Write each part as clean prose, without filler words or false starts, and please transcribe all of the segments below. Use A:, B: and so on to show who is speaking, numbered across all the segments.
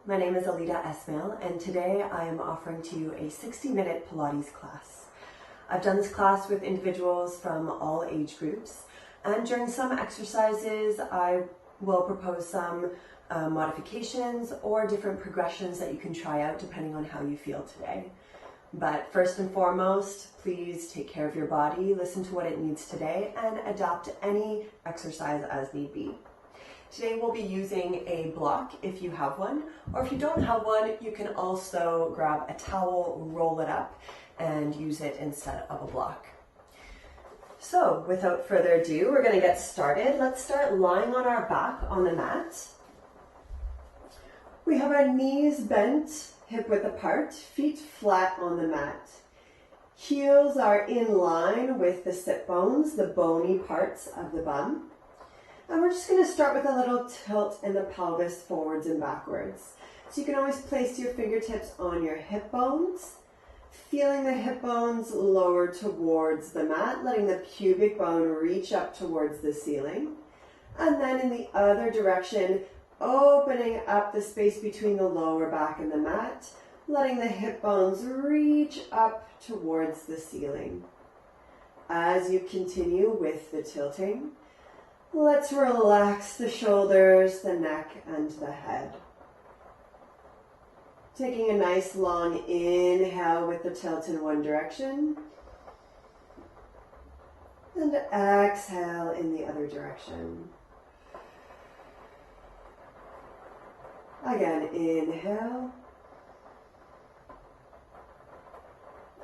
A: My name is Alida Esmail, and today I am offering to you a 60-minute Pilates class. I've done this class with individuals from all age groups, and during some exercises I will propose some modifications or different progressions that you can try out depending on how you feel today. But first and foremost, please take care of your body, listen to what it needs today, and adapt any exercise as need be. Today we'll be using a block if you have one, or if you don't have one, you can also grab a towel, roll it up, and use it instead of a block. So without further ado, we're going to get started. Let's start lying on our back on the mat. We have our knees bent, hip width apart, feet flat on the mat. Heels are in line with the sit bones, the bony parts of the bum. And we're just going to start with a little tilt in the pelvis forwards and backwards. So you can always place your fingertips on your hip bones, feeling the hip bones lower towards the mat, letting the pubic bone reach up towards the ceiling. And then in the other direction, opening up the space between the lower back and the mat, letting the hip bones reach up towards the ceiling. As you continue with the tilting, let's relax the shoulders, the neck, and the head. Taking a nice long inhale with the tilt in one direction, and exhale in the other direction. Again, inhale,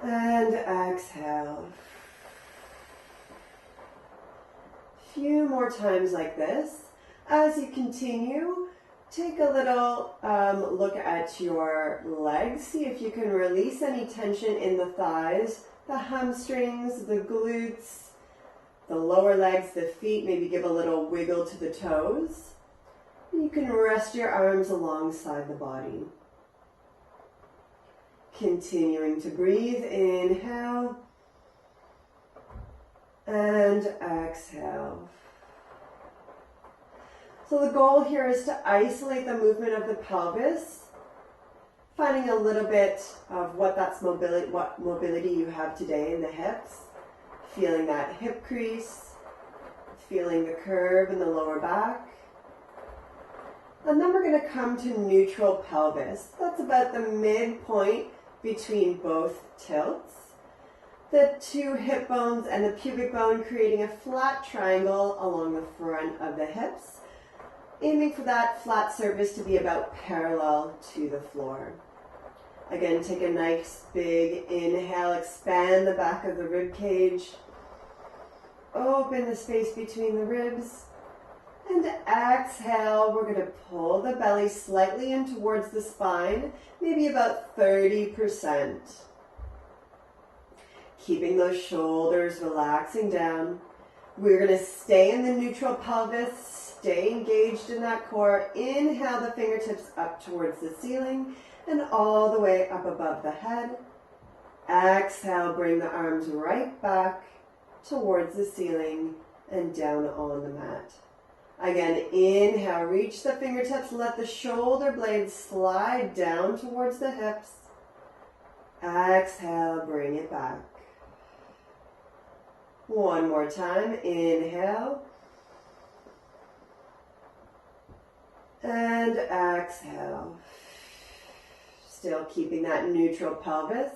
A: and exhale. Few more times like this. As you continue, take a little look at your legs. See if you can release any tension in the thighs, the hamstrings, the glutes, the lower legs, the feet. Maybe give a little wiggle to the toes. You can rest your arms alongside the body. Continuing to breathe, inhale and exhale. So the goal here is to isolate the movement of the pelvis, finding a little bit of what mobility you have today in the hips, feeling that hip crease, feeling the curve in the lower back. And then we're going to come to neutral pelvis. That's about the midpoint between both tilts. The two hip bones and the pubic bone creating a flat triangle along the front of the hips, aiming for that flat surface to be about parallel to the floor. Again, take a nice big inhale, expand the back of the rib cage, open the space between the ribs, and exhale, we're going to pull the belly slightly in towards the spine, maybe about 30%. Keeping those shoulders relaxing down. We're going to stay in the neutral pelvis, stay engaged in that core. Inhale the fingertips up towards the ceiling and all the way up above the head. Exhale, bring the arms right back towards the ceiling and down on the mat. Again, inhale, reach the fingertips, let the shoulder blades slide down towards the hips. Exhale, bring it back. One more time, inhale, and exhale. Still keeping that neutral pelvis.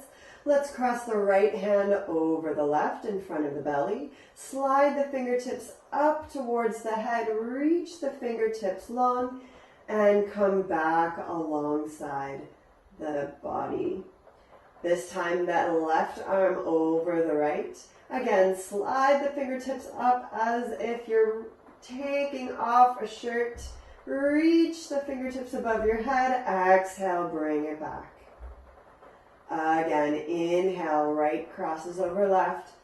A: Let's cross the right hand over the left in front of the belly. Slide the fingertips up towards the head, reach the fingertips long, and come back alongside the body. This time that left arm over the right. Again, slide the fingertips up as if you're taking off a shirt. Reach the fingertips above your head. Exhale, bring it back. Again, inhale, right crosses over left.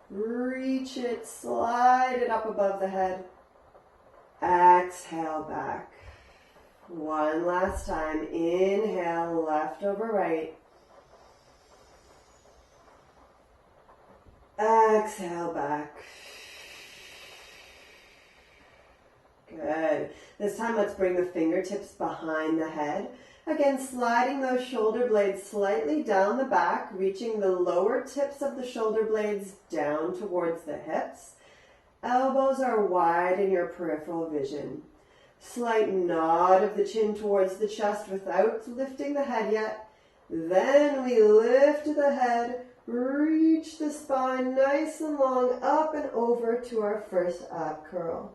A: Reach it, slide it up above the head. Exhale, back. One last time. Inhale, left over right. Exhale back. Good. This time let's bring the fingertips behind the head. Again, sliding those shoulder blades slightly down the back, reaching the lower tips of the shoulder blades down towards the hips. Elbows are wide in your peripheral vision. Slight nod of the chin towards the chest without lifting the head yet. Then we lift the head, reach the spine nice and long up and over to our first ab curl.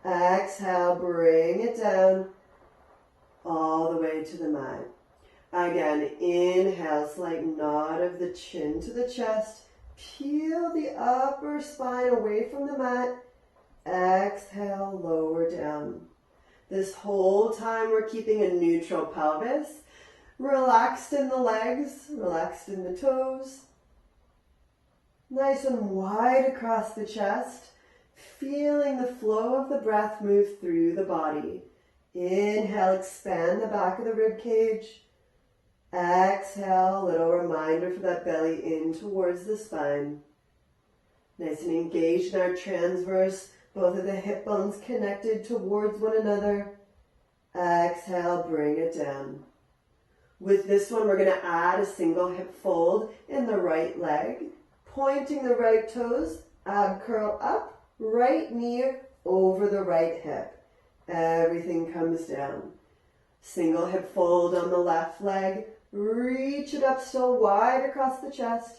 A: Exhale, bring it down all the way to the mat. Again, inhale, slight nod of the chin to the chest. Peel the upper spine away from the mat. Exhale, lower down. This whole time we're keeping a neutral pelvis. Relaxed in the legs, relaxed in the toes. Nice and wide across the chest. Feeling the flow of the breath move through the body. Inhale, expand the back of the rib cage. Exhale, a little reminder for that belly in towards the spine. Nice and engaged in our transverse, both of the hip bones connected towards one another. Exhale, bring it down. With this one, we're going to add a single hip fold in the right leg, pointing the right toes, ab curl up, right knee over the right hip. Everything comes down. Single hip fold on the left leg, reach it up still wide across the chest,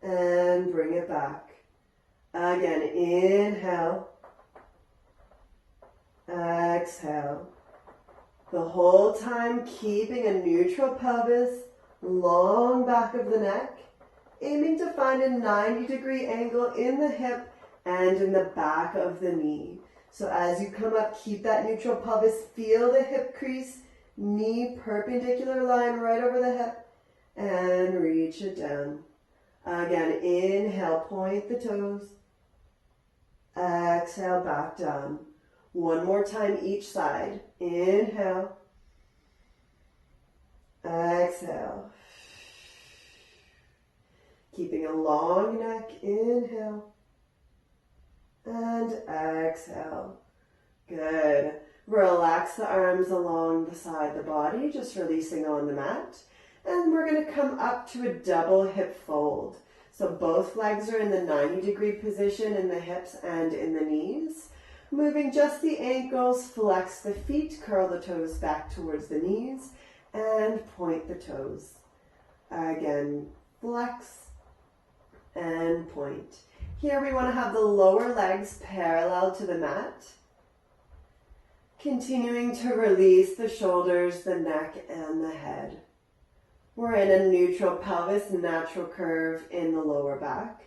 A: and bring it back. Again, inhale, exhale. The whole time keeping a neutral pelvis, long back of the neck, aiming to find a 90-degree angle in the hip and in the back of the knee. So as you come up, keep that neutral pelvis, feel the hip crease, knee perpendicular line right over the hip, and reach it down. Again, inhale, point the toes. Exhale, back down. One more time each side. Inhale. Exhale. Keeping a long neck. Inhale. And exhale. Good. Relax the arms along the side of the body, just releasing on the mat. And we're going to come up to a double hip fold. So both legs are in the 90-degree position in the hips and in the knees. Moving just the ankles, flex the feet, curl the toes back towards the knees, and point the toes. Again, flex and point. Here we want to have the lower legs parallel to the mat. Continuing to release the shoulders, the neck, and the head. We're in a neutral pelvis, natural curve in the lower back.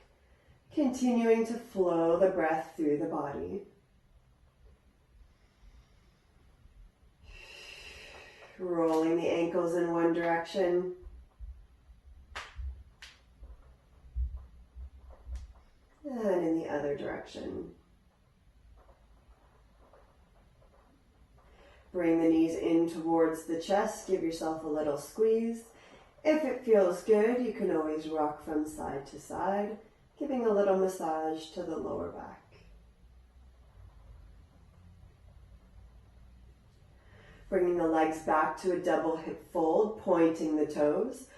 A: Continuing to flow the breath through the body. Rolling the ankles in one direction. And in the other direction. Bring the knees in towards the chest. Give yourself a little squeeze. If it feels good, you can always rock from side to side, giving a little massage to the lower back. Bringing the legs back to a double hip fold, pointing the toes.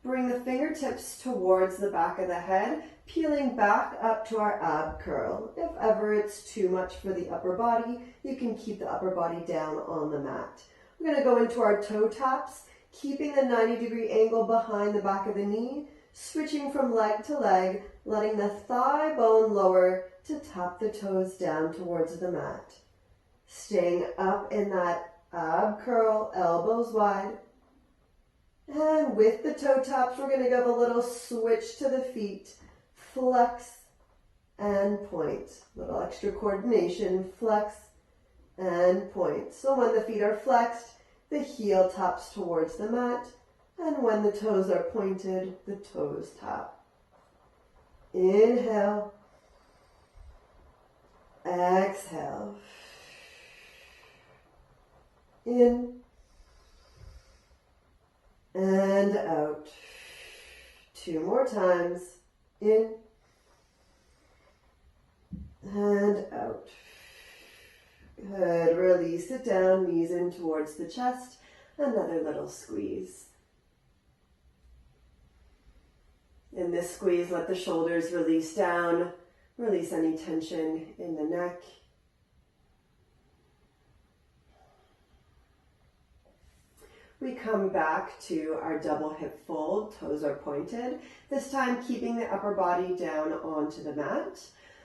A: Bring the fingertips towards the back of the head, peeling back up to our ab curl. If ever it's too much for the upper body, you can keep the upper body down on the mat. We're going to go into our toe taps, keeping the 90-degree angle behind the back of the knee, switching from leg to leg, letting the thigh bone lower to tap the toes down towards the mat. Staying up in that ab curl, elbows wide. And with the toe taps, we're going to give a little switch to the feet. Flex and point. Little extra coordination. Flex and point. So when the feet are flexed, the heel taps towards the mat. And when the toes are pointed, the toes tap. Inhale. Exhale. In. And out. 2 more times. In. And out. Good, release it down, knees in towards the chest. Another little squeeze. In this squeeze, let the shoulders release down. Release any tension in the neck. We come back to our double hip fold, toes are pointed. This time keeping the upper body down onto the mat.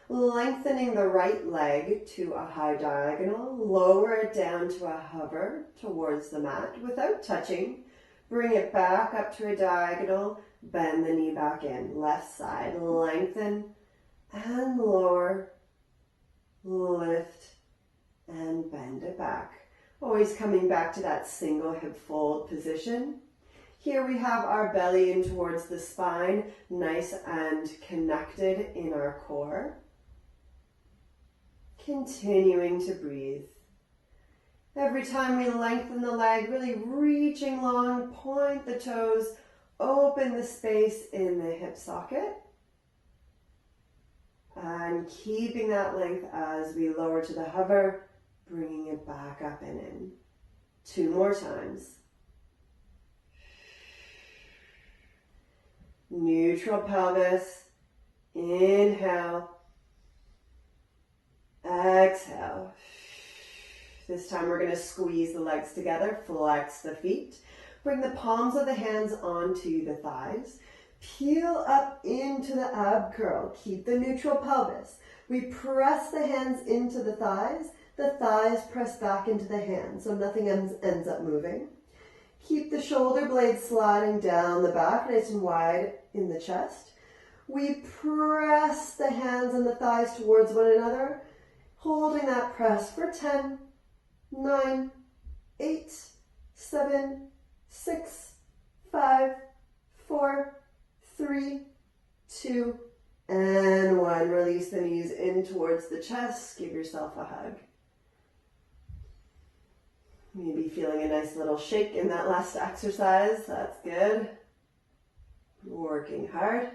A: Lengthening the right leg to a high diagonal. Lower it down to a hover towards the mat without touching. Bring it back up to a diagonal. Bend the knee back in. Left side. Lengthen and lower. Lift and bend it back. Always coming back to that single hip fold position. Here we have our belly in towards the spine, nice and connected in our core. Continuing to breathe. Every time we lengthen the leg, really reaching long, point the toes, open the space in the hip socket. And keeping that length as we lower to the hover, bringing it back up and in. 2 more times. Neutral pelvis. Inhale. Exhale. This time we're going to squeeze the legs together. Flex the feet. Bring the palms of the hands onto the thighs. Peel up into the ab curl. Keep the neutral pelvis. We press the hands into the thighs. The thighs press back into the hands, so nothing ends up moving. Keep the shoulder blades sliding down the back, nice and wide in the chest. We press the hands and the thighs towards one another, holding that press for 10, 9, 8, 7, 6, 5, 4, 3, 2, and 1. Release the knees in towards the chest. Give yourself a hug. Maybe feeling a nice little shake in that last exercise. That's good. Working hard.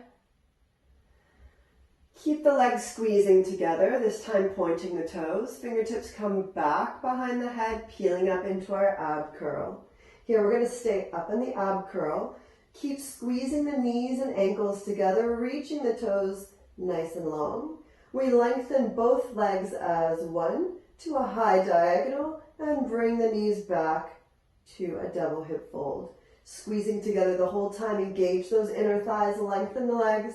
A: Keep the legs squeezing together, this time pointing the toes. Fingertips come back behind the head, peeling up into our ab curl. Here we're going to stay up in the ab curl. Keep squeezing the knees and ankles together, reaching the toes nice and long. We lengthen both legs as one to a high diagonal and bring the knees back to a double hip fold. Squeezing together the whole time, engage those inner thighs, lengthen the legs,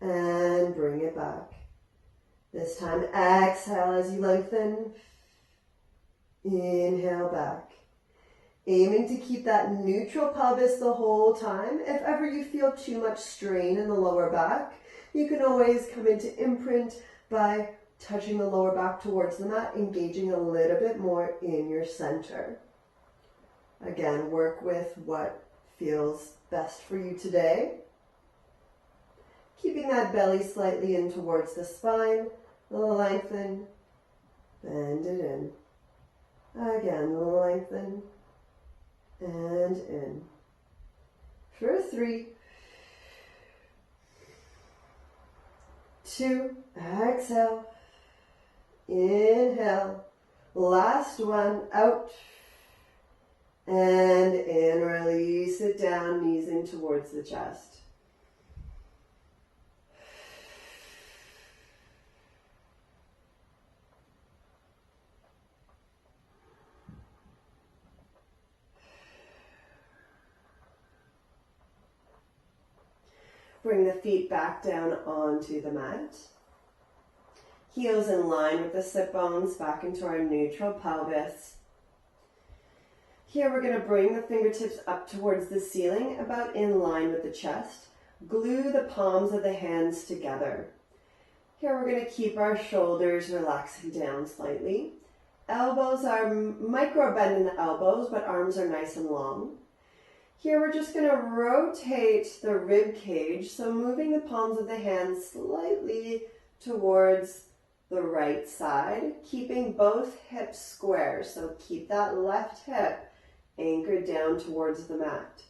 A: and bring it back. This time, exhale as you lengthen. Inhale back. Aiming to keep that neutral pelvis the whole time. If ever you feel too much strain in the lower back, you can always come into imprint by touching the lower back towards the mat, engaging a little bit more in your center. Again, work with what feels best for you today. Keeping that belly slightly in towards the spine, lengthen, bend it in. Again, lengthen and in. For 3, 2, exhale, inhale, last one, out, and in, release it down, knees in towards the chest. Bring the feet back down onto the mat. Heels in line with the sit bones back into our neutral pelvis. Here we're going to bring the fingertips up towards the ceiling, about in line with the chest. Glue the palms of the hands together. Here we're going to keep our shoulders relaxing down slightly. Elbows are micro bend in the elbows, but arms are nice and long. Here we're just going to rotate the rib cage, so moving the palms of the hands slightly towards the right side, keeping both hips square, so keep that left hip anchored down towards the mat.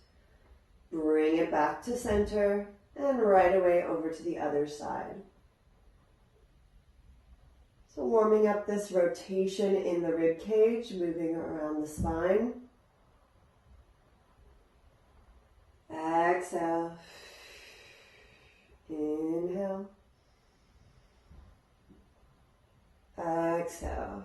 A: Bring it back to center and right away over to the other side. So warming up this rotation in the rib cage, moving around the spine. Exhale. Inhale. Exhale.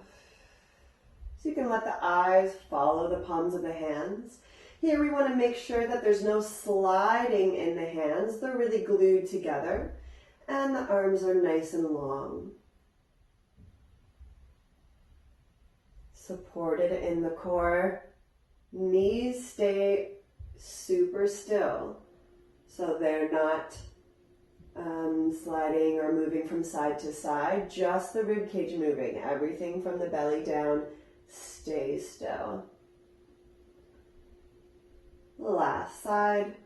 A: So you can let the eyes follow the palms of the hands. Here we want to make sure that there's no sliding in the hands. They're really glued together. And the arms are nice and long. Supported in the core. Knees stay super still. So they're not sliding or moving from side to side. Just the rib cage moving. Everything from the belly down stays still. Last side.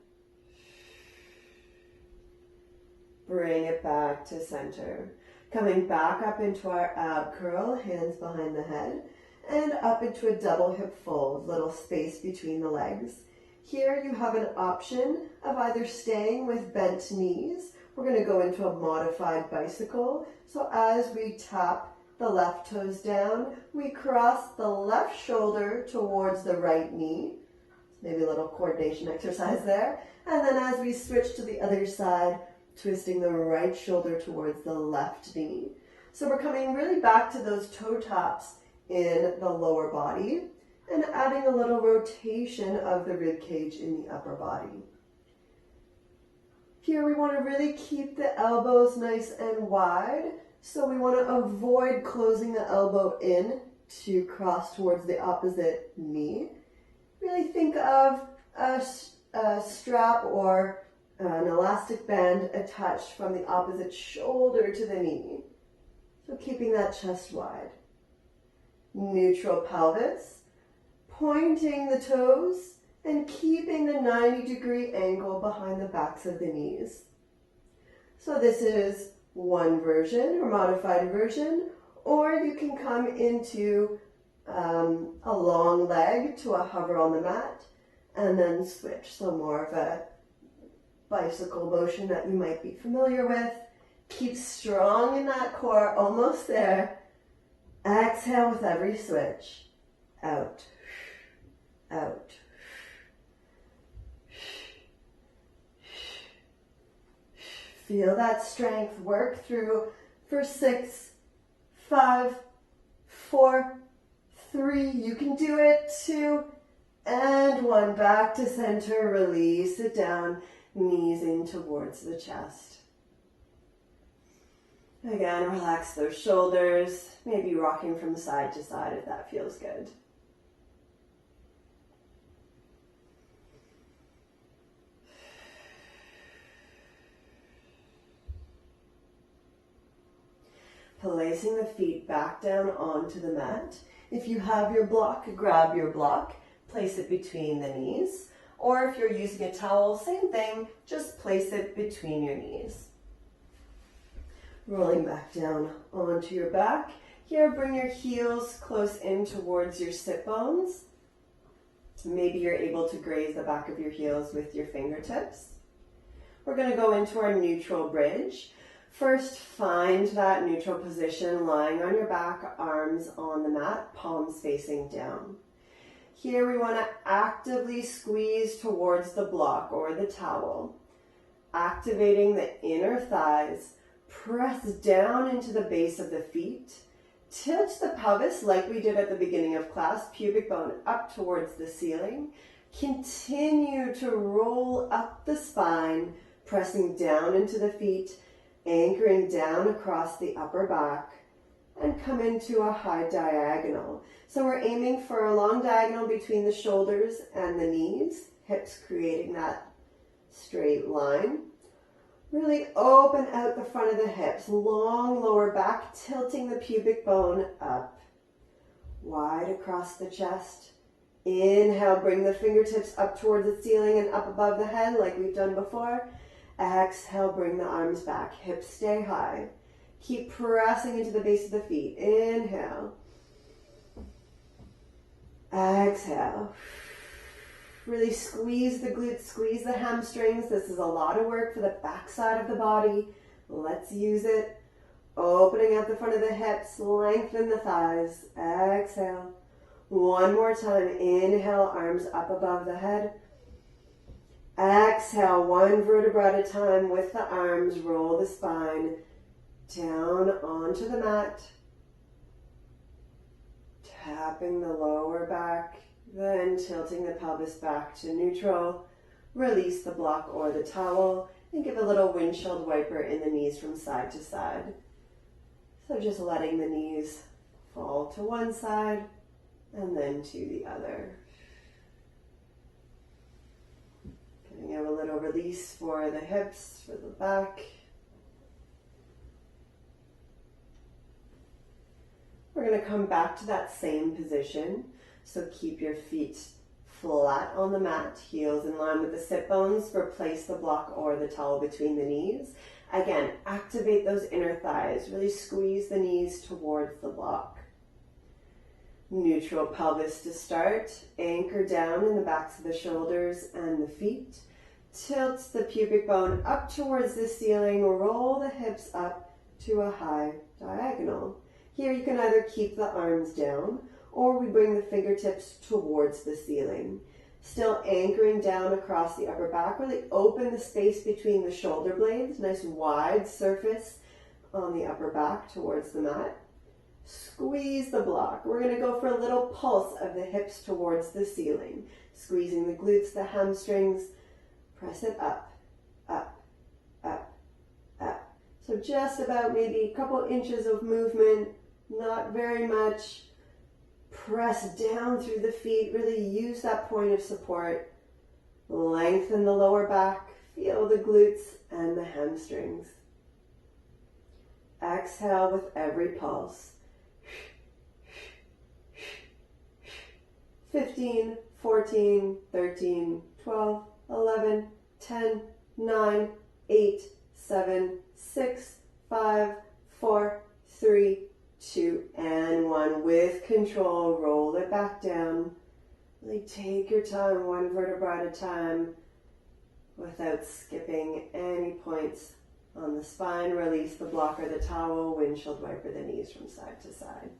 A: Bring it back to center. Coming back up into our ab curl, hands behind the head, and up into a double hip fold, little space between the legs. Here you have an option of either staying with bent knees. We're going to go into a modified bicycle. So as we tap the left toes down, we cross the left shoulder towards the right knee. Maybe a little coordination exercise there. And then as we switch to the other side, twisting the right shoulder towards the left knee. So we're coming really back to those toe taps in the lower body and adding a little rotation of the rib cage in the upper body. Here we want to really keep the elbows nice and wide. So we want to avoid closing the elbow in to cross towards the opposite knee. Really think of a strap or an elastic band attached from the opposite shoulder to the knee. So keeping that chest wide. Neutral pelvis, pointing the toes and keeping the 90-degree angle behind the backs of the knees. So this is one version or modified version, or you can come into a long leg to a hover on the mat and then switch. So more of a bicycle motion that you might be familiar with. Keep strong in that core, almost there. Exhale with every switch. Out, out. Feel that strength work through for 6, 5, 4, 3. You can do it. 2 and 1. Back to center. Release it down. Knees in towards the chest. Again, relax those shoulders. Maybe rocking from side to side if that feels good. Placing the feet back down onto the mat. If you have your block, grab your block, place it between the knees. Or if you're using a towel, same thing, just place it between your knees. Rolling back down onto your back. Here, bring your heels close in towards your sit bones. Maybe you're able to graze the back of your heels with your fingertips. We're going to go into our neutral bridge. First, find that neutral position, lying on your back, arms on the mat, palms facing down. Here we want to actively squeeze towards the block or the towel, activating the inner thighs. Press down into the base of the feet. Tilt the pelvis like we did at the beginning of class, pubic bone up towards the ceiling. Continue to roll up the spine, pressing down into the feet, anchoring down across the upper back, and come into a high diagonal. So we're aiming for a long diagonal between the shoulders and the knees, hips creating that straight line. Really open out the front of the hips, long lower back, tilting the pubic bone up, wide across the chest. Inhale, bring the fingertips up towards the ceiling and up above the head like we've done before. Exhale, bring the arms back, hips stay high. Keep pressing into the base of the feet. Inhale. Exhale. Really squeeze the glutes, squeeze the hamstrings. This is a lot of work for the back side of the body. Let's use it. Opening up the front of the hips, lengthen the thighs. Exhale. One more time. Inhale, arms up above the head. Exhale, one vertebra at a time with the arms. Roll the spine down onto the mat. Tapping the lower back, then tilting the pelvis back to neutral. Release the block or the towel and give a little windshield wiper in the knees from side to side. So just letting the knees fall to one side and then to the other. Giving a little release for the hips, for the back. We're going to come back to that same position. So keep your feet flat on the mat, heels in line with the sit bones. Replace the block or the towel between the knees. Again, activate those inner thighs. Really squeeze the knees towards the block. Neutral pelvis to start. Anchor down in the backs of the shoulders and the feet. Tilt the pubic bone up towards the ceiling. Roll the hips up to a high diagonal. Here you can either keep the arms down or we bring the fingertips towards the ceiling. Still anchoring down across the upper back. Really open the space between the shoulder blades. Nice wide surface on the upper back towards the mat. Squeeze the block. We're going to go for a little pulse of the hips towards the ceiling. Squeezing the glutes, the hamstrings. Press it up, up, up, up. So just about maybe a couple inches of movement. Not very much. Press down through the feet. Really use that point of support. Lengthen the lower back. Feel the glutes and the hamstrings. Exhale with every pulse. 15, 14, 13, 12, 11, 10, 9, 8, 7, 6, 5, 4, 3, 2, and 1. With control, roll it back down. Really take your time, one vertebra at a time, without skipping any points on the spine. Release the block or the towel. Windshield wiper the knees from side to side.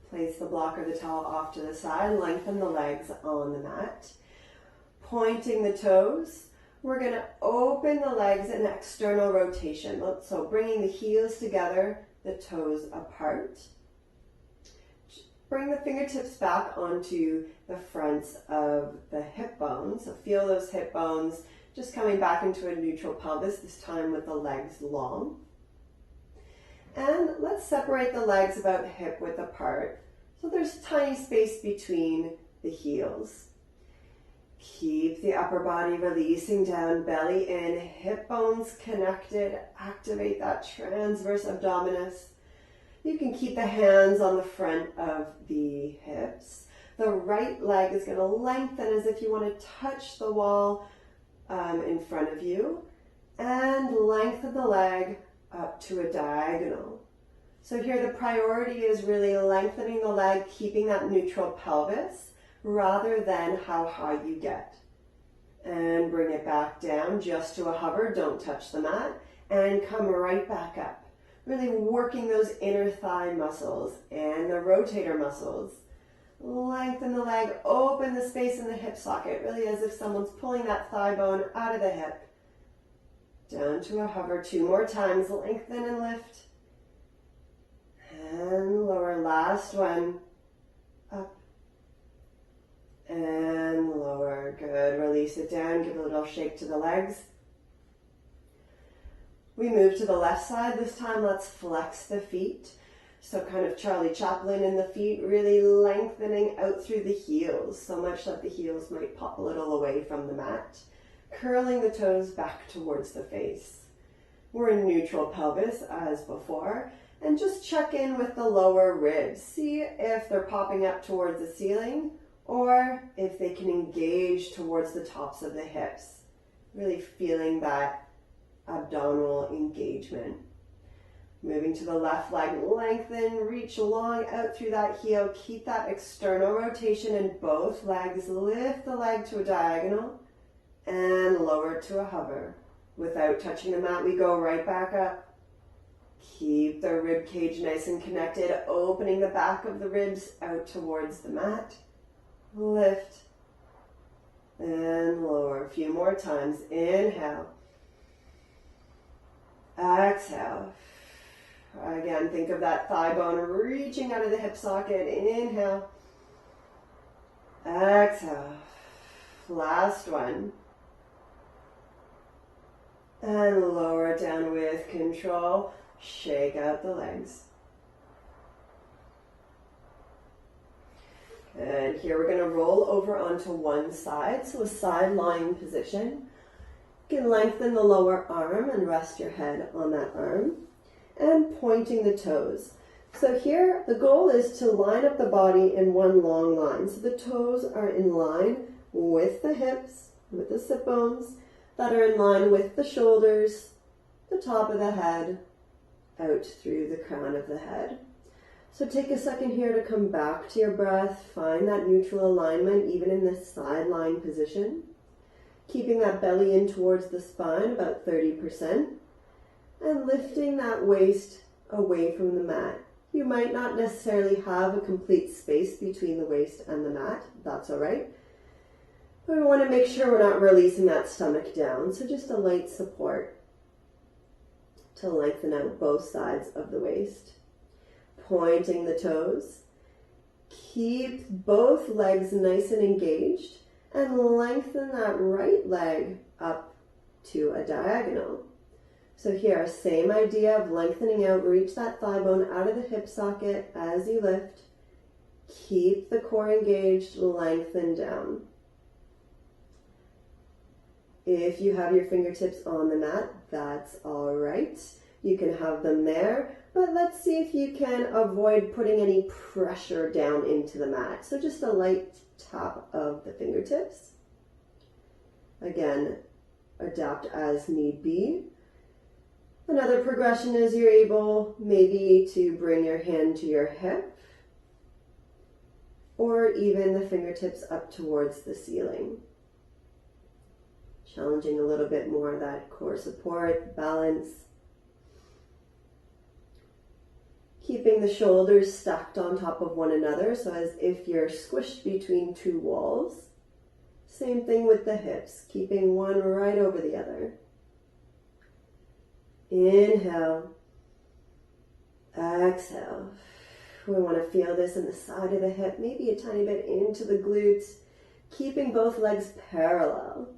A: Place the block or the towel off to the side. Lengthen the legs on the mat. Pointing the toes. We're going to open the legs in external rotation. So bringing the heels together, the toes apart. Bring the fingertips back onto the fronts of the hip bones. So feel those hip bones just coming back into a neutral pelvis, this time with the legs long. And let's separate the legs about hip width apart. So there's tiny space between the heels. Keep the upper body releasing down, belly in, hip bones connected. Activate that transverse abdominis. You can keep the hands on the front of the hips. The right leg is going to lengthen as if you want to touch the wall in front of you. And lengthen the leg up to a diagonal. So here the priority is really lengthening the leg, keeping that neutral pelvis, rather than how high you get. And bring it back down just to a hover. Don't touch the mat. And come right back up. Really working those inner thigh muscles and the rotator muscles. Lengthen the leg. Open the space in the hip socket. Really as if someone's pulling that thigh bone out of the hip. Down to a hover. 2 more times. Lengthen and lift. And lower. Last one. Up. And lower. Good. Release it down. Give a little shake to the legs. We move to the left side. This time let's flex the feet. So kind of Charlie Chaplin in the feet, really lengthening out through the heels, so much that the heels might pop a little away from the mat. Curling the toes back towards the face. We're in neutral pelvis as before. And just check in with the lower ribs. See if they're popping up towards the ceiling or if they can engage towards the tops of the hips. Really feeling that abdominal engagement. Moving to the left leg, lengthen, reach long out through that heel. Keep that external rotation in both legs. Lift the leg to a diagonal. and lower to a hover. Without touching the mat, we go right back up. Keep the rib cage nice and connected, opening the back of the ribs out towards the mat. Lift and lower. A few more times. Inhale. Exhale. Again, think of that thigh bone reaching out of the hip socket. Inhale. Exhale. Last one. And lower it down with control. Shake out the legs. And here we're going to roll over onto one side, so a side lying position. You can lengthen the lower arm and rest your head on that arm. And pointing the toes. So here the goal is to line up the body in one long line. So the toes are in line with the hips, with the sit bones, that are in line with the shoulders, the top of the head, out through the crown of the head. So take a second here to come back to your breath. Find that neutral alignment even in this side lying position. Keeping that belly in towards the spine, about 30%. And lifting that waist away from the mat. You might not necessarily have a complete space between the waist and the mat. That's all right. But we want to make sure we're not releasing that stomach down. So just a light support to lengthen out both sides of the waist. Pointing the toes. Keep both legs nice and engaged and lengthen that right leg up to a diagonal. So here, same idea of lengthening out, reach that thigh bone out of the hip socket as you lift. Keep the core engaged, lengthen down. If you have your fingertips on the mat, that's all right. You can have them there, but let's see if you can avoid putting any pressure down into the mat. So just a light tap of the fingertips. Again, adapt as need be. Another progression is you're able maybe to bring your hand to your hip or even the fingertips up towards the ceiling. Challenging a little bit more of that core support, balance. Keeping the shoulders stacked on top of one another, so as if you're squished between two walls. Same thing with the hips, keeping one right over the other. Inhale, exhale. We want to feel this in the side of the hip, maybe a tiny bit into the glutes, keeping both legs parallel.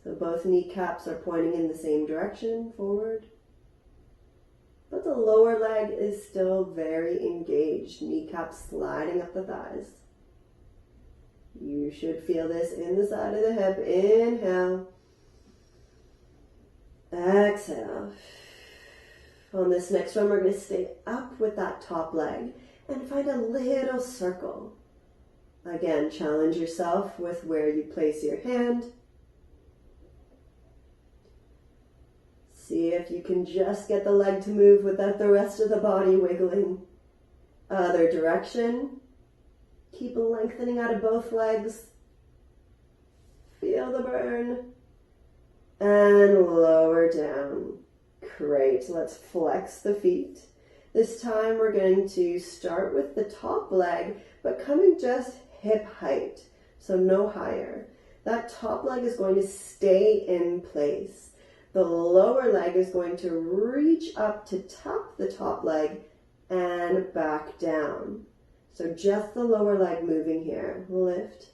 A: So both kneecaps are pointing in the same direction, forward. But the lower leg is still very engaged, kneecaps sliding up the thighs. You should feel this in the side of the hip. Inhale. Exhale. On this next one, we're going to stay up with that top leg and find a little circle. Again, challenge yourself with where you place your hand. See if you can just get the leg to move without the rest of the body wiggling. Other direction. Keep lengthening out of both legs. Feel the burn. And lower down. Great. Let's flex the feet. This time we're going to start with the top leg, but coming just hip height, so no higher. That top leg is going to stay in place. The lower leg is going to reach up to tap the top leg and back down. So just the lower leg moving here. Lift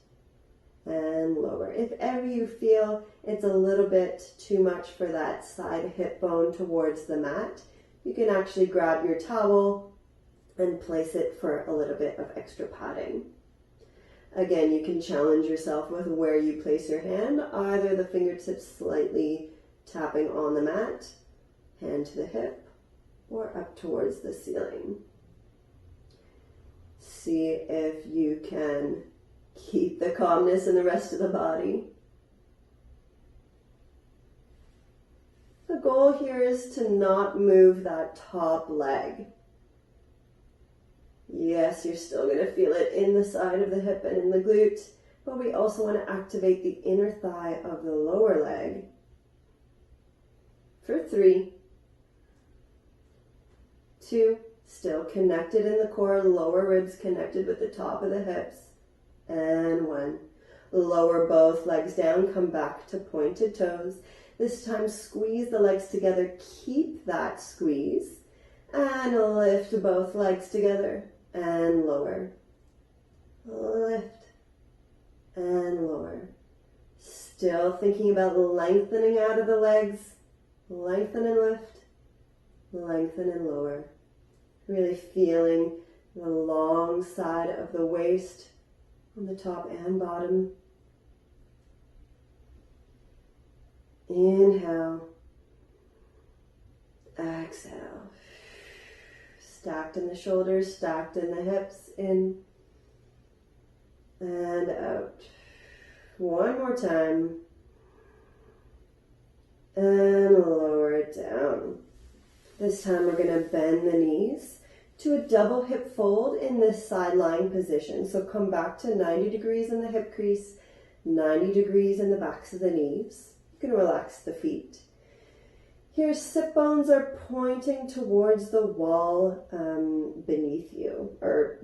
A: and lower. If ever you feel it's a little bit too much for that side hip bone towards the mat, you can actually grab your towel and place it for a little bit of extra padding. Again, you can challenge yourself with where you place your hand, either the fingertips slightly tapping on the mat, hand to the hip, or up towards the ceiling. See if you can keep the calmness in the rest of the body. The goal here is to not move that top leg. Yes, you're still going to feel it in the side of the hip and in the glute, but we also want to activate the inner thigh of the lower leg for 3, 2, still connected in the core, lower ribs connected with the top of the hips, and 1. Lower both legs down, come back to pointed toes. This time squeeze the legs together, keep that squeeze, and lift both legs together and lower. Lift and lower. Still thinking about lengthening out of the legs. Lengthen and lift, lengthen and lower. Really feeling the long side of the waist on the top and bottom. Inhale, exhale. Stacked in the shoulders, stacked in the hips, in and out. One more time. And lower it down. This time we're going to bend the knees to a double hip fold in this side lying position. So come back to 90 degrees in the hip crease, 90 degrees in the backs of the knees. You can relax the feet. Here, sit bones are pointing towards the wall beneath you, or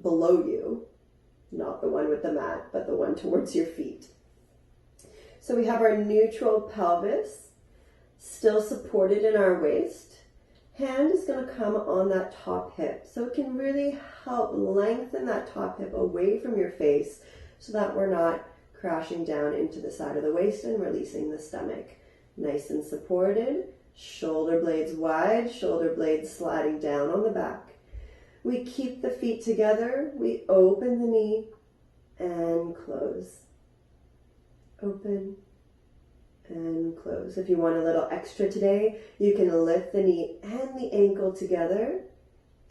A: below you. Not the one with the mat, but the one towards your feet. So we have our neutral pelvis, still supported in our waist. Hand is going to come on that top hip. So it can really help lengthen that top hip away from your face so that we're not crashing down into the side of the waist and releasing the stomach. Nice and supported, shoulder blades wide, shoulder blades sliding down on the back. We keep the feet together, we open the knee and close. Open and close. If you want a little extra today, you can lift the knee and the ankle together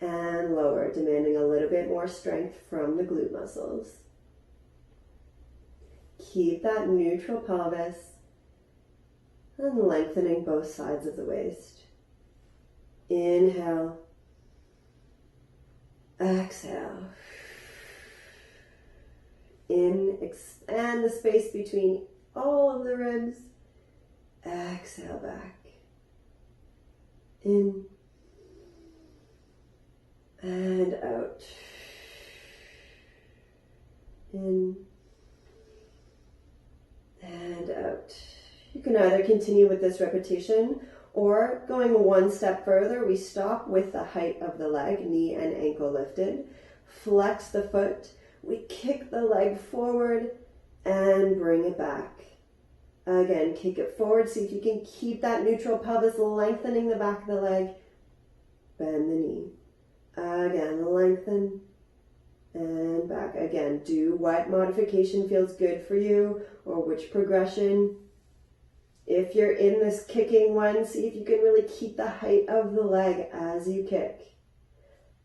A: and lower, demanding a little bit more strength from the glute muscles. Keep that neutral pelvis and lengthening both sides of the waist. Inhale. Exhale. In, expand the space between all of the ribs. Exhale back. In and out. In and out. You can either continue with this repetition or going one step further, we stop with the height of the leg, knee and ankle lifted. Flex the foot. We kick the leg forward and bring it back. Again, kick it forward. See if you can keep that neutral pelvis, lengthening the back of the leg. Bend the knee. Again, lengthen and back. Again, do what modification feels good for you or which progression. If you're in this kicking one, see if you can really keep the height of the leg as you kick.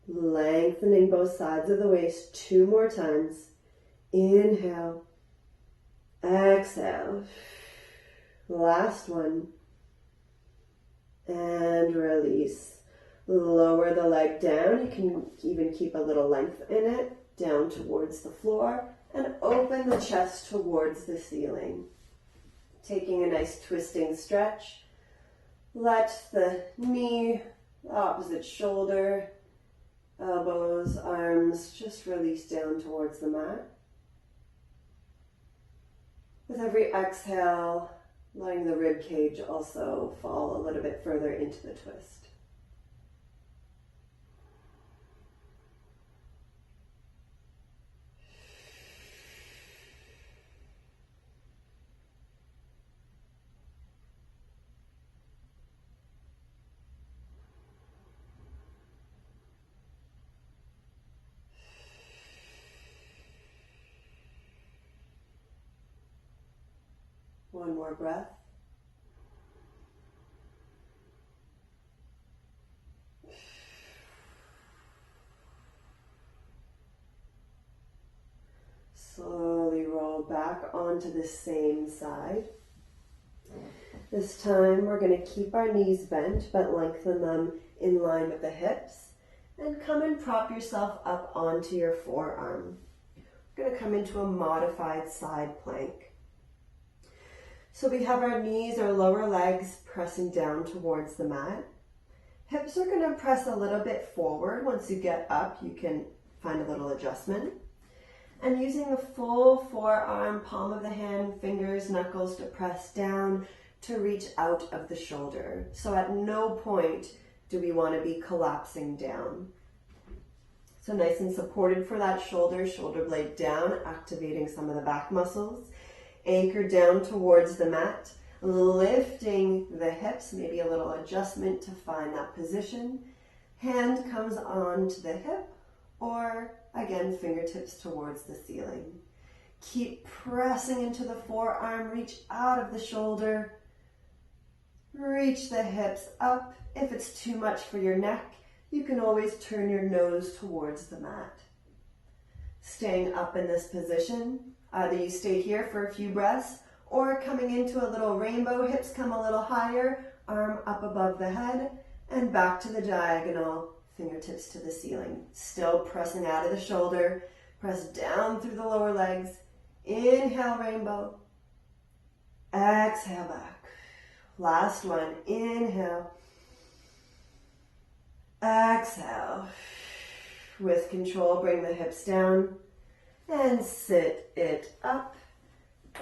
A: Lengthening both sides of the waist 2 more times. Inhale. Exhale. Last one. And release. Lower the leg down. You can even keep a little length in it. Down towards the floor. And open the chest towards the ceiling. Taking a nice twisting stretch. Let the knee, the opposite shoulder, elbows, arms just release down towards the mat. With every exhale, letting the rib cage also fall a little bit further into the twist. One more breath. Slowly roll back onto the same side. This time we're going to keep our knees bent but lengthen them in line with the hips and come and prop yourself up onto your forearm. We're going to come into a modified side plank. So we have our knees, our lower legs pressing down towards the mat. Hips are going to press a little bit forward. Once you get up, you can find a little adjustment. And using the full forearm, palm of the hand, fingers, knuckles to press down to reach out of the shoulder. So at no point do we want to be collapsing down. So nice and supported for that shoulder blade down, activating some of the back muscles. Anchor down towards the mat, lifting the hips, maybe a little adjustment to find that position. Hand comes onto the hip, or again, fingertips towards the ceiling. Keep pressing into the forearm, reach out of the shoulder. Reach the hips up. If it's too much for your neck, you can always turn your nose towards the mat. Staying up in this position, either you stay here for a few breaths, or coming into a little rainbow, hips come a little higher, arm up above the head, and back to the diagonal, fingertips to the ceiling. Still pressing out of the shoulder, press down through the lower legs. Inhale, rainbow. Exhale, back. Last one, inhale. Exhale. With control, bring the hips down and sit it up.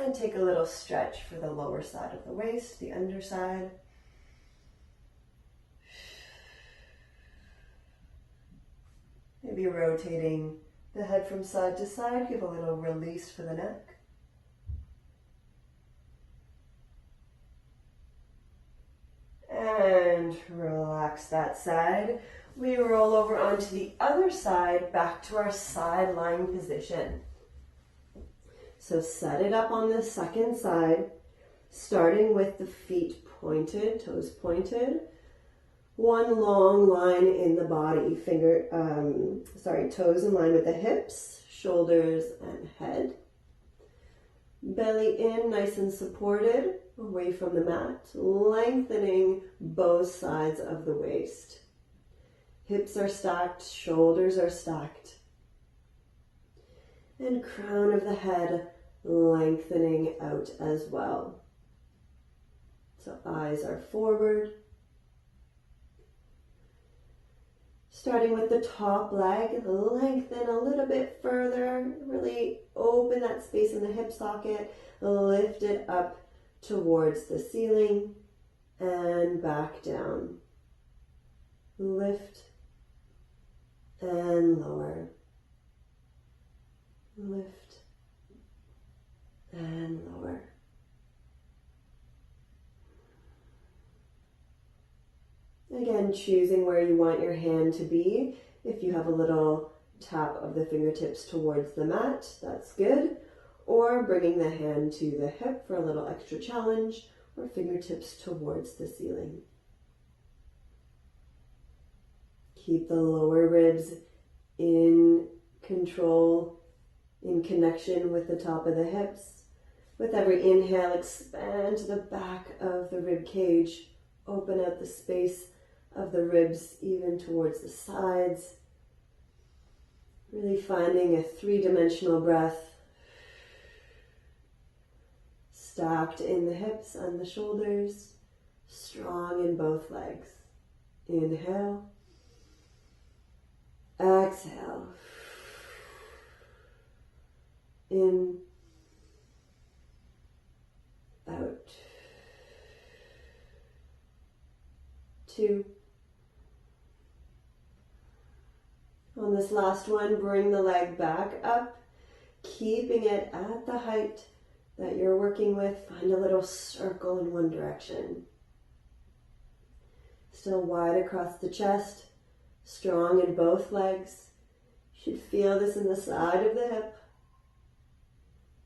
A: And take a little stretch for the lower side of the waist, the underside. Maybe rotating the head from side to side, give a little release for the neck. And relax that side. We roll over onto the other side, back to our side lying position. So set it up on the second side, starting with the feet pointed, toes pointed. One long line in the body, toes in line with the hips, shoulders and head. Belly in, nice and supported, away from the mat, lengthening both sides of the waist. Hips are stacked, shoulders are stacked. And crown of the head lengthening out as well. So eyes are forward. Starting with the top leg, lengthen a little bit further. Really open that space in the hip socket. Lift it up towards the ceiling and back down. Lift and lower. Lift and lower. Again, choosing where you want your hand to be. If you have a little tap of the fingertips towards the mat, that's good. Or bringing the hand to the hip for a little extra challenge, or fingertips towards the ceiling. Keep the lower ribs in control, in connection with the top of the hips. With every inhale, expand the back of the rib cage. Open out the space of the ribs even towards the sides. Really finding a three-dimensional breath. Stacked in the hips and the shoulders. Strong in both legs. Inhale. Exhale. In. Out. 2. On this last one, bring the leg back up, keeping it at the height that you're working with. Find a little circle in one direction. Still wide across the chest, strong in both legs. You should feel this in the side of the hip.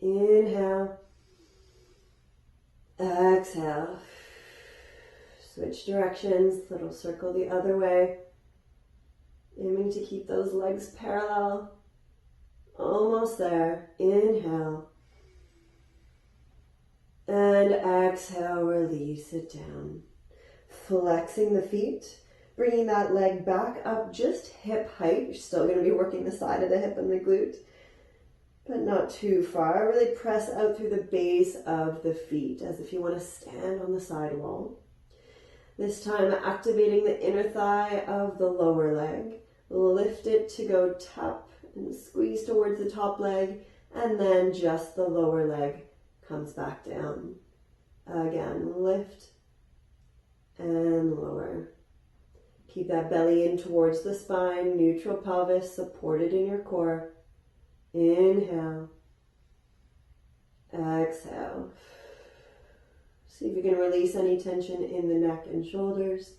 A: Inhale. Exhale. Switch directions, little circle the other way. Aiming to keep those legs parallel. Almost there. Inhale. And exhale, release it down. Flexing the feet, bringing that leg back up just hip height. You're still going to be working the side of the hip and the glute. but not too far. Really press out through the base of the feet as if you want to stand on the sidewall. This time activating the inner thigh of the lower leg. Lift it to go tap and squeeze towards the top leg, and then just the lower leg comes back down. Again, lift and lower. Keep that belly in towards the spine, neutral pelvis supported in your core. Inhale. Exhale. See if you can release any tension in the neck and shoulders.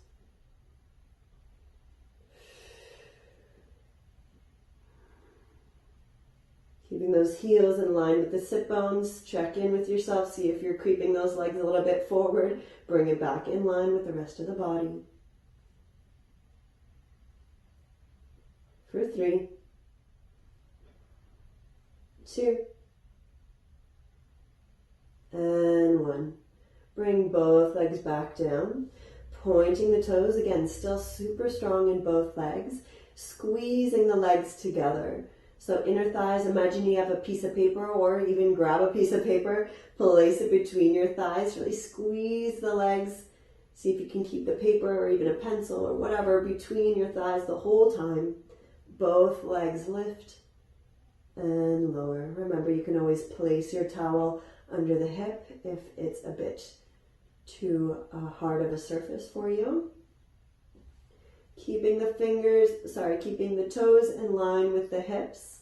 A: Keeping those heels in line with the sit bones. Check in with yourself. See if you're creeping those legs a little bit forward. Bring it back in line with the rest of the body. For 3, 2, and 1. Bring both legs back down. Pointing the toes. Again, still super strong in both legs. Squeezing the legs together. So inner thighs, imagine you have a piece of paper, or even grab a piece of paper, place it between your thighs, really squeeze the legs. See if you can keep the paper or even a pencil or whatever between your thighs the whole time. Both legs lift and lower. Remember, you can always place your towel under the hip if it's a bit too hard of a surface for you. Keeping the toes in line with the hips.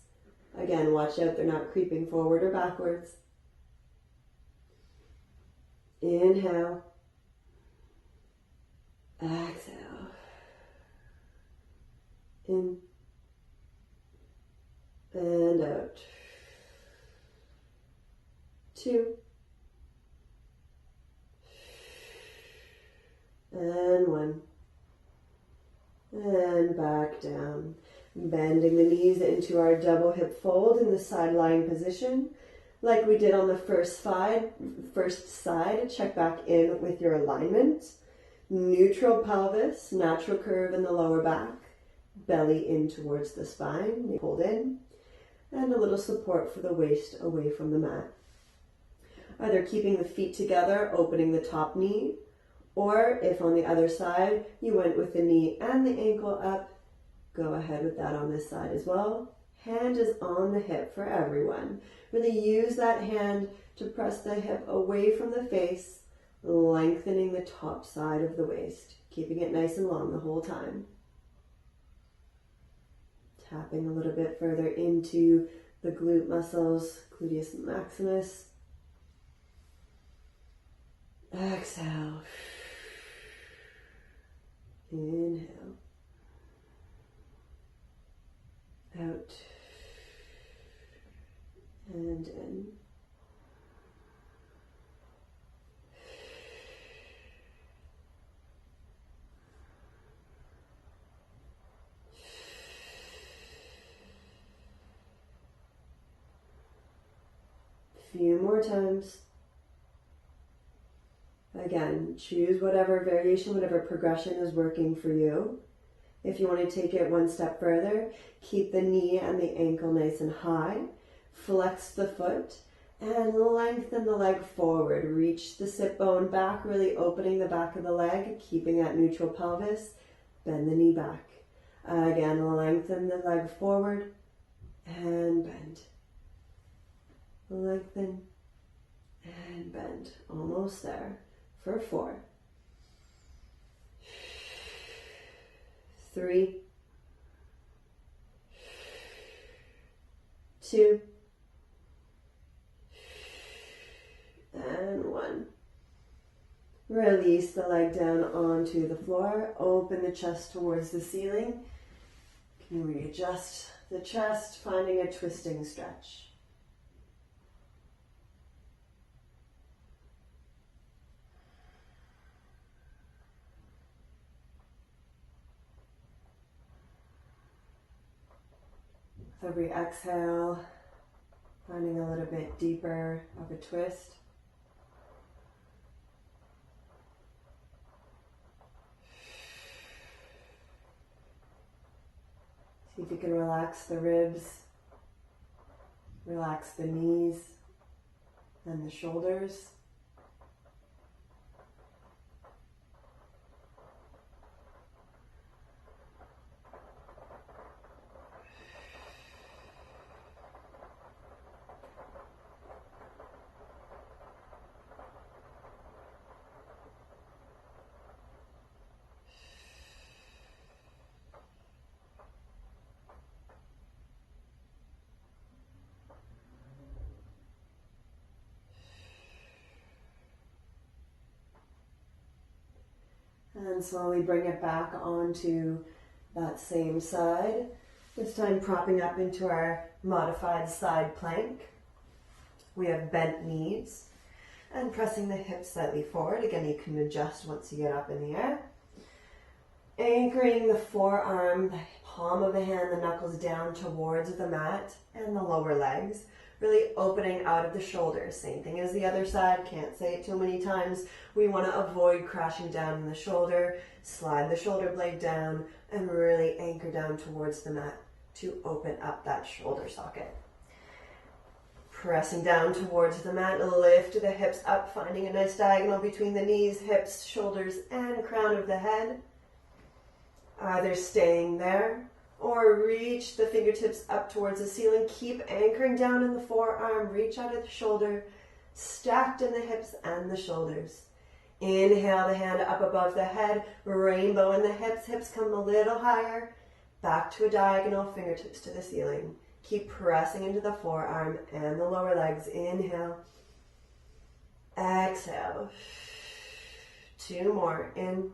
A: Again, watch out they're not creeping forward or backwards. Inhale. Exhale. In and out. 2 and 1. And back down. Bending the knees into our double hip fold in the side lying position. Like we did on the first side, check back in with your alignment. Neutral pelvis, natural curve in the lower back. Belly in towards the spine, hold in. And a little support for the waist away from the mat. Either keeping the feet together, opening the top knee, or if on the other side you went with the knee and the ankle up, go ahead with that on this side as well. Hand is on the hip for everyone. Really use that hand to press the hip away from the face, lengthening the top side of the waist, keeping it nice and long the whole time. Tapping a little bit further into the glute muscles, gluteus maximus. Exhale. Inhale. Out. And in. Few more times. Again, choose whatever variation, whatever progression is working for you. If you want to take it one step further, keep the knee and the ankle nice and high. Flex the foot and lengthen the leg forward. Reach the sit bone back, really opening the back of the leg, keeping that neutral pelvis. Bend the knee back. Again, lengthen the leg forward and bend. Lengthen and bend. Almost there. For 4, 3, 2, and 1. Release the leg down onto the floor. Open the chest towards the ceiling. You can readjust the chest, finding a twisting stretch. Every exhale, finding a little bit deeper of a twist. See if you can relax the ribs. Relax the knees and the shoulders. And slowly bring it back onto that same side. This time propping up into our modified side plank. We have bent knees and pressing the hips slightly forward. Again, you can adjust once you get up in the air. Anchoring the forearm, the palm of the hand, the knuckles down towards the mat and the lower legs. Really opening out of the shoulders. Same thing as the other side. Can't say it too many times. We want to avoid crashing down in the shoulder. Slide the shoulder blade down and really anchor down towards the mat to open up that shoulder socket. Pressing down towards the mat, lift the hips up, finding a nice diagonal between the knees, hips, shoulders, and crown of the head. Either staying there or reach the fingertips up towards the ceiling. Keep anchoring down in the forearm. Reach out of the shoulder. Stacked in the hips and the shoulders. Inhale the hand up above the head. Rainbow in the hips. Hips come a little higher. Back to a diagonal. Fingertips to the ceiling. Keep pressing into the forearm and the lower legs. Inhale. Exhale. 2 more. In.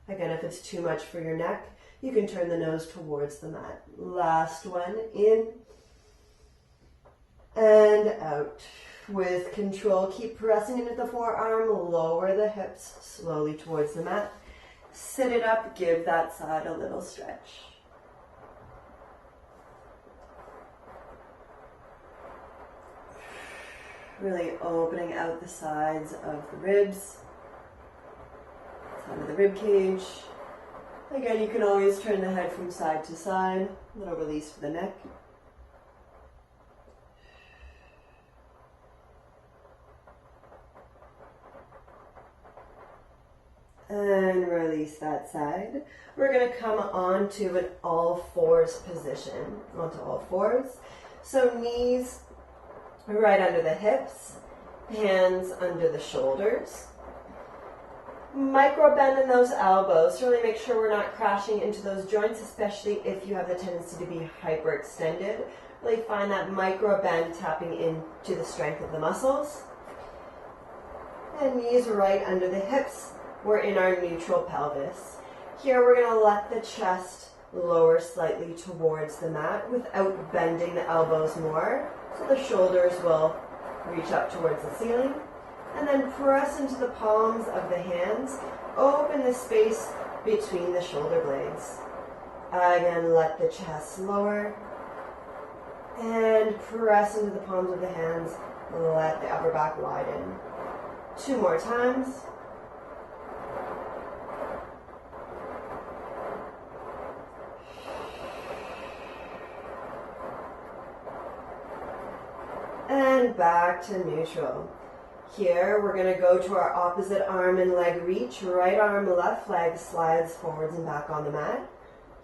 A: Again, if it's too much for your neck, you can turn the nose towards the mat. Last one, in and out. With control, keep pressing into the forearm, lower the hips slowly towards the mat. Sit it up, give that side a little stretch. Really opening out the sides of the ribs, side of the rib cage. Again, you can always turn the head from side to side. A little release for the neck. And release that side. We're going to come onto an all fours position. Onto all fours. So knees right under the hips. Hands under the shoulders. Micro bend in those elbows to really make sure we're not crashing into those joints, especially if you have the tendency to be hyperextended. Really find that micro bend tapping into the strength of the muscles. And knees right under the hips. We're in our neutral pelvis. Here we're going to let the chest lower slightly towards the mat without bending the elbows more. So the shoulders will reach up towards the ceiling. And then press into the palms of the hands. Open the space between the shoulder blades. Again, let the chest lower. And press into the palms of the hands. Let the upper back widen. 2 more times. And back to neutral. Here, we're going to go to our opposite arm and leg reach. Right arm, left leg slides forwards and back on the mat.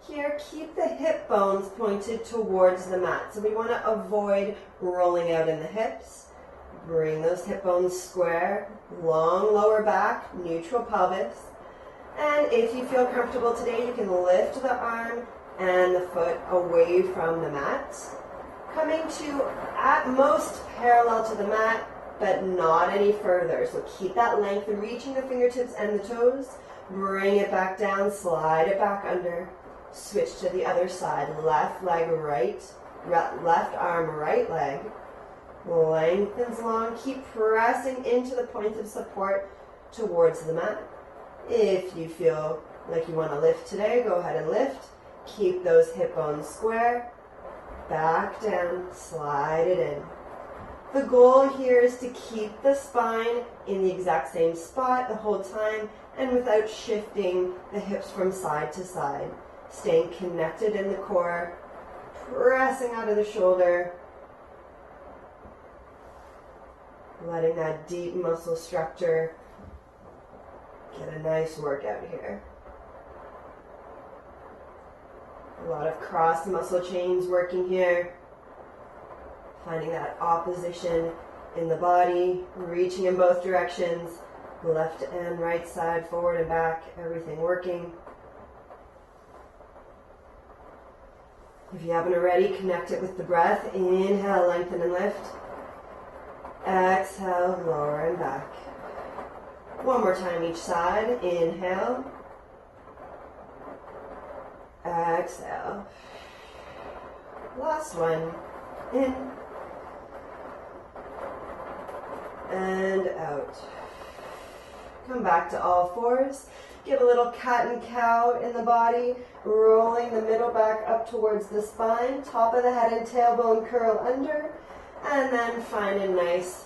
A: Here, keep the hip bones pointed towards the mat. So we want to avoid rolling out in the hips. Bring those hip bones square. Long lower back, neutral pelvis. And if you feel comfortable today, you can lift the arm and the foot away from the mat. Coming to at most parallel to the mat, but not any further. So keep that length, reaching the fingertips and the toes. Bring it back down, slide it back under. Switch to the other side. Left leg right, left arm right leg. Lengthens long. Keep pressing into the point of support towards the mat. If you feel like you want to lift today, go ahead and lift. Keep those hip bones square. Back down, slide it in. The goal here is to keep the spine in the exact same spot the whole time and without shifting the hips from side to side. Staying connected in the core, pressing out of the shoulder, letting that deep muscle structure get a nice workout here. A lot of cross muscle chains working here. Finding that opposition in the body, reaching in both directions, left and right side, forward and back, everything working. If you haven't already, connect it with the breath. Inhale, lengthen and lift. Exhale, lower and back. One more time each side. Inhale. Exhale. Last one. In. And out. Come back to all fours. Give a little cat and cow in the body, rolling the middle back up towards the spine, top of the head and tailbone curl under, and then find a nice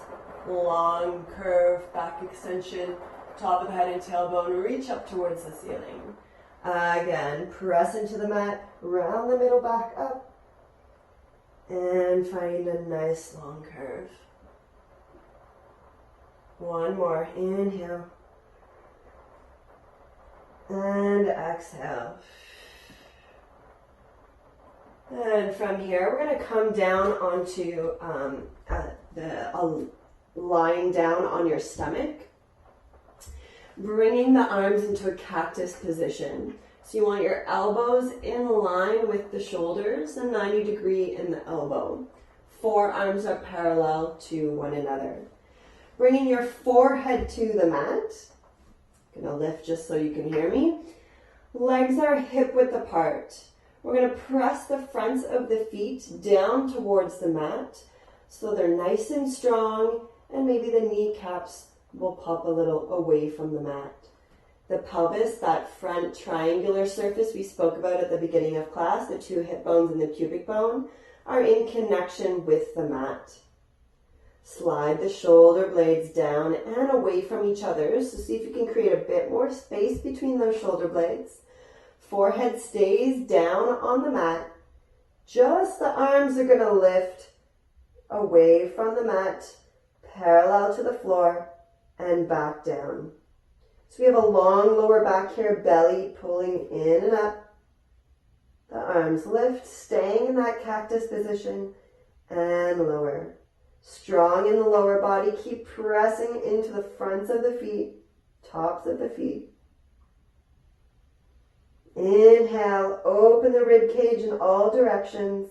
A: long curve, back extension, top of the head and tailbone, reach up towards the ceiling. Again, press into the mat, round the middle back up, and find a nice long curve. One more, inhale. And exhale. And from here, we're going to come down onto lying down on your stomach, bringing the arms into a cactus position. So you want your elbows in line with the shoulders, and 90 degree in the elbow. Forearms are parallel to one another. Bringing your forehead to the mat. Gonna lift just so you can hear me. Legs are hip width apart. We're gonna press the fronts of the feet down towards the mat so they're nice and strong, and maybe the kneecaps will pop a little away from the mat. The pelvis, that front triangular surface we spoke about at the beginning of class, the two hip bones and the pubic bone, are in connection with the mat. Slide the shoulder blades down and away from each other. So see if you can create a bit more space between those shoulder blades. Forehead stays down on the mat. Just the arms are going to lift away from the mat, parallel to the floor, and back down. So we have a long lower back here, belly pulling in and up. The arms lift, staying in that cactus position, and lower. Strong in the lower body, keep pressing into the fronts of the feet, tops of the feet. Inhale, open the rib cage in all directions.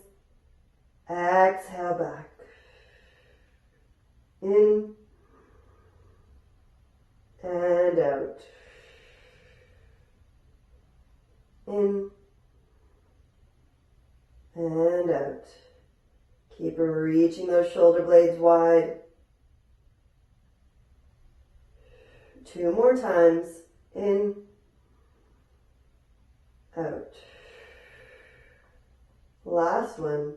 A: Exhale back. In and out. In and out. Keep reaching those shoulder blades wide. 2 more times. In, out. Last one.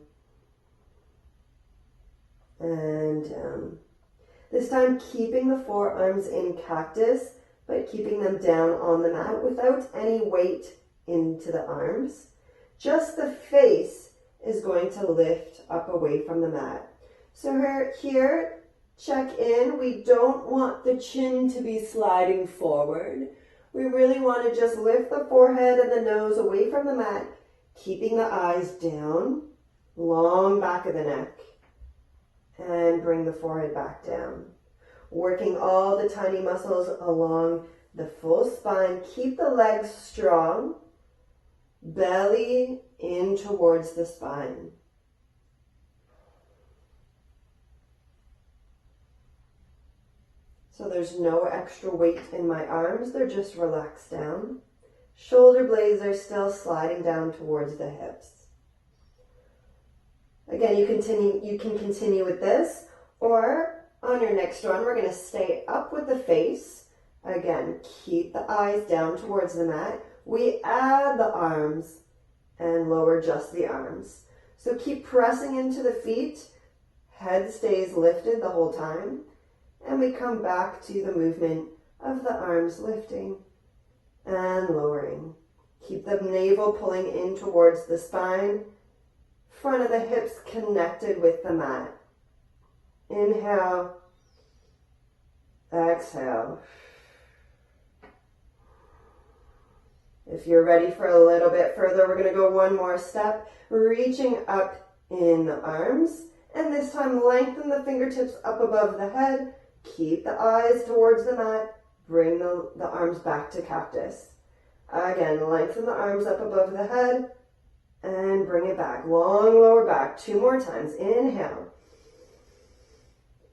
A: And down. This time keeping the forearms in cactus, but keeping them down on the mat without any weight into the arms. Just the face is going to lift up away from the mat. So here, check in. We don't want the chin to be sliding forward. We really want to just lift the forehead and the nose away from the mat, keeping the eyes down, long back of the neck, and bring the forehead back down. Working all the tiny muscles along the full spine. Keep the legs strong, belly in towards the spine. So there's no extra weight in my arms, they're just relaxed down. Shoulder blades are still sliding down towards the hips. Again, you can continue with this, or on your next one, we're going to stay up with the face. Again, keep the eyes down towards the mat. We add the arms and lower just the arms. So keep pressing into the feet. Head stays lifted the whole time. And we come back to the movement of the arms lifting and lowering. Keep the navel pulling in towards the spine. Front of the hips connected with the mat. Inhale. Exhale. If you're ready for a little bit further, we're going to go one more step, reaching up in the arms, and this time lengthen the fingertips up above the head, keep the eyes towards the mat, bring the arms back to cactus. Again, lengthen the arms up above the head, and bring it back, long lower back, 2 more times, inhale,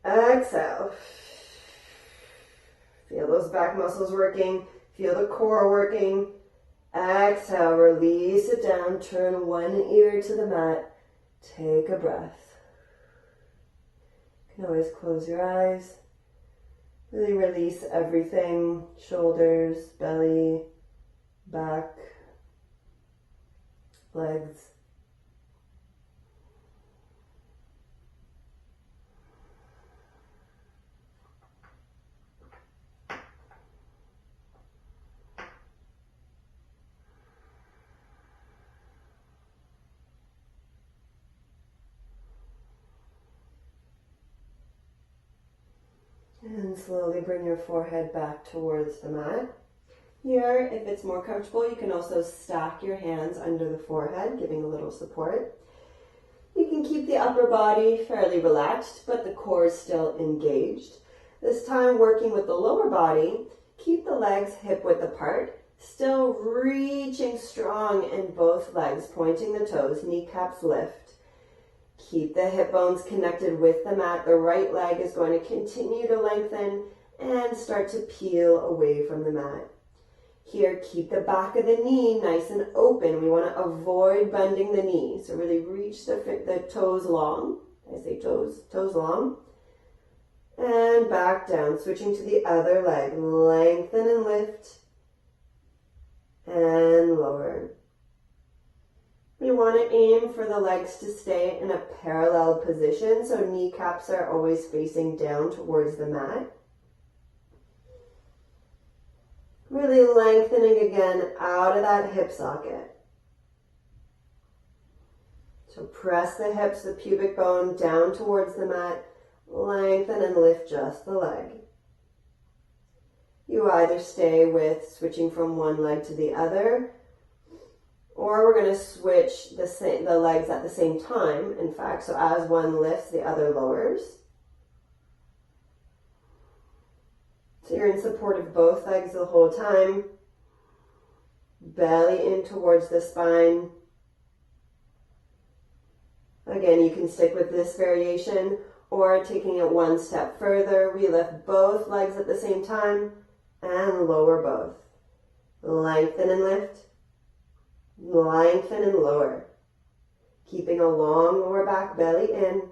A: exhale, feel those back muscles working, feel the core working. Exhale, release it down, turn one ear to the mat, take a breath. You can always close your eyes, really release everything, shoulders, belly, back, legs. And slowly bring your forehead back towards the mat. Here, if it's more comfortable, you can also stack your hands under the forehead, giving a little support. You can keep the upper body fairly relaxed, but the core is still engaged. This time, working with the lower body, keep the legs hip-width apart, still reaching strong in both legs, pointing the toes, kneecaps lift. Keep the hip bones connected with the mat. The right leg is going to continue to lengthen and start to peel away from the mat. Here, keep the back of the knee nice and open. We want to avoid bending the knee. So really reach the toes long. I say toes long. And back down, switching to the other leg. Lengthen and lift. And lower. We want to aim for the legs to stay in a parallel position, so kneecaps are always facing down towards the mat. Really lengthening again out of that hip socket. So press the hips, the pubic bone down towards the mat, lengthen and lift just the leg. You either stay with switching from one leg to the other, or we're going to switch the legs at the same time, in fact. So as one lifts, the other lowers. So you're in support of both legs the whole time. Belly in towards the spine. Again, you can stick with this variation, or taking it one step further, we lift both legs at the same time and lower both. Lengthen and lift. Lengthen and lower. Keeping a long lower back, belly in.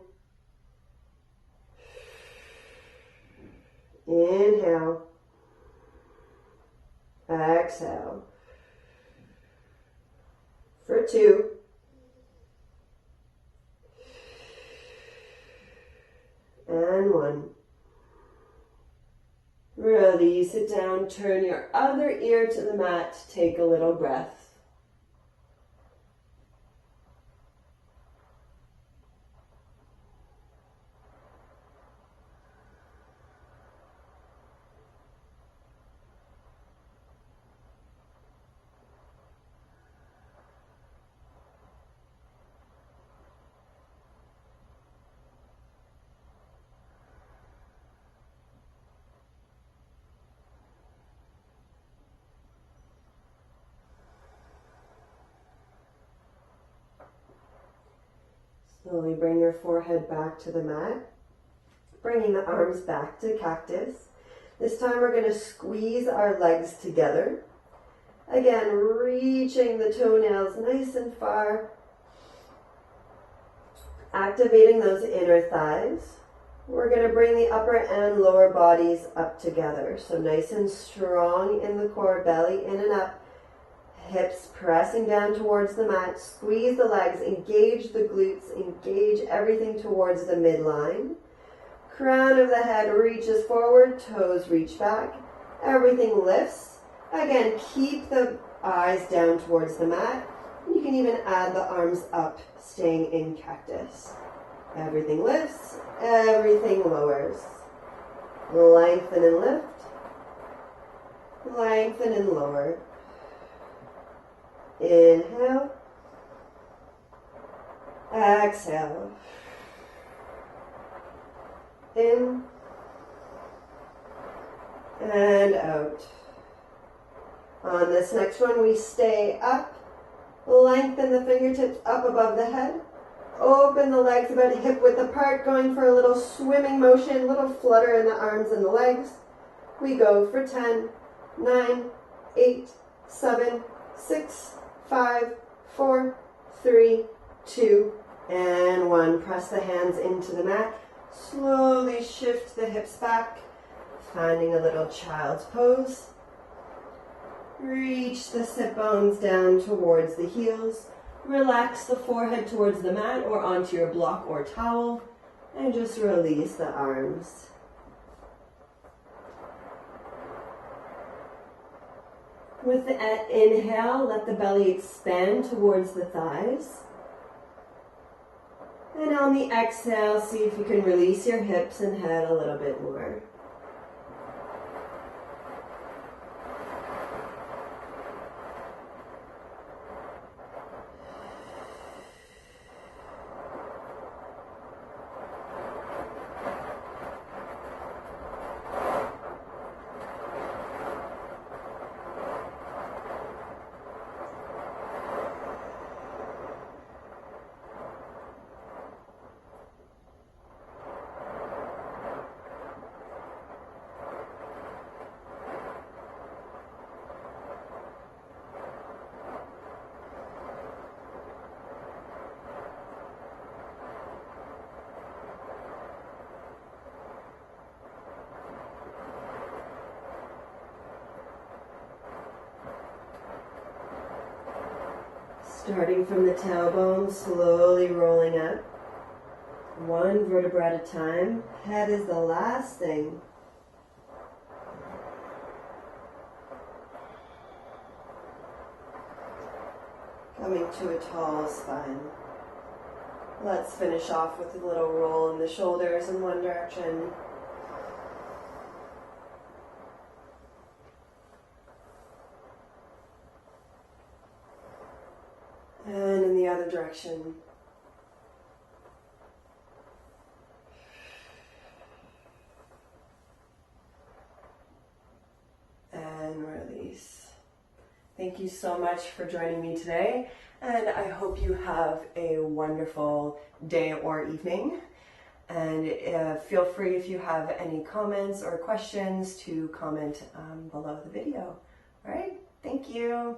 A: Inhale. Exhale. For 2. And 1. Release it down. Turn your other ear to the mat. Take a little breath. Slowly bring your forehead back to the mat, bringing the arms back to cactus. This time we're going to squeeze our legs together. Again, reaching the toenails nice and far, activating those inner thighs. We're going to bring the upper and lower bodies up together. So nice and strong in the core, belly in and up. Hips pressing down towards the mat, squeeze the legs, engage the glutes, engage everything towards the midline. Crown of the head reaches forward, toes reach back, everything lifts. Again, keep the eyes down towards the mat. You can even add the arms up, staying in cactus. Everything lifts, everything lowers. Lengthen and lift. Lengthen and lower. Inhale. Exhale. In and out. On this next one, we stay up. Lengthen the fingertips up above the head. Open the legs about hip width apart, going for a little swimming motion, little flutter in the arms and the legs. We go for 10, 9, 8, 7, 6, 5, 4, 3, 2, and 1. Press the hands into the mat. Slowly shift the hips back, finding a little child's pose. Reach the sit bones down towards the heels. Relax the forehead towards the mat or onto your block or towel, and just release the arms. With the inhale, let the belly expand towards the thighs. And on the exhale, see if you can release your hips and head a little bit more. Starting from the tailbone, slowly rolling up. One vertebra at a time. Head is the last thing. Coming to a tall spine. Let's finish off with a little roll in the shoulders in one direction. And in the other direction. And release. Thank you so much for joining me today, and I hope you have a wonderful day or evening. And feel free, if you have any comments or questions, to comment below the video. All right, thank you.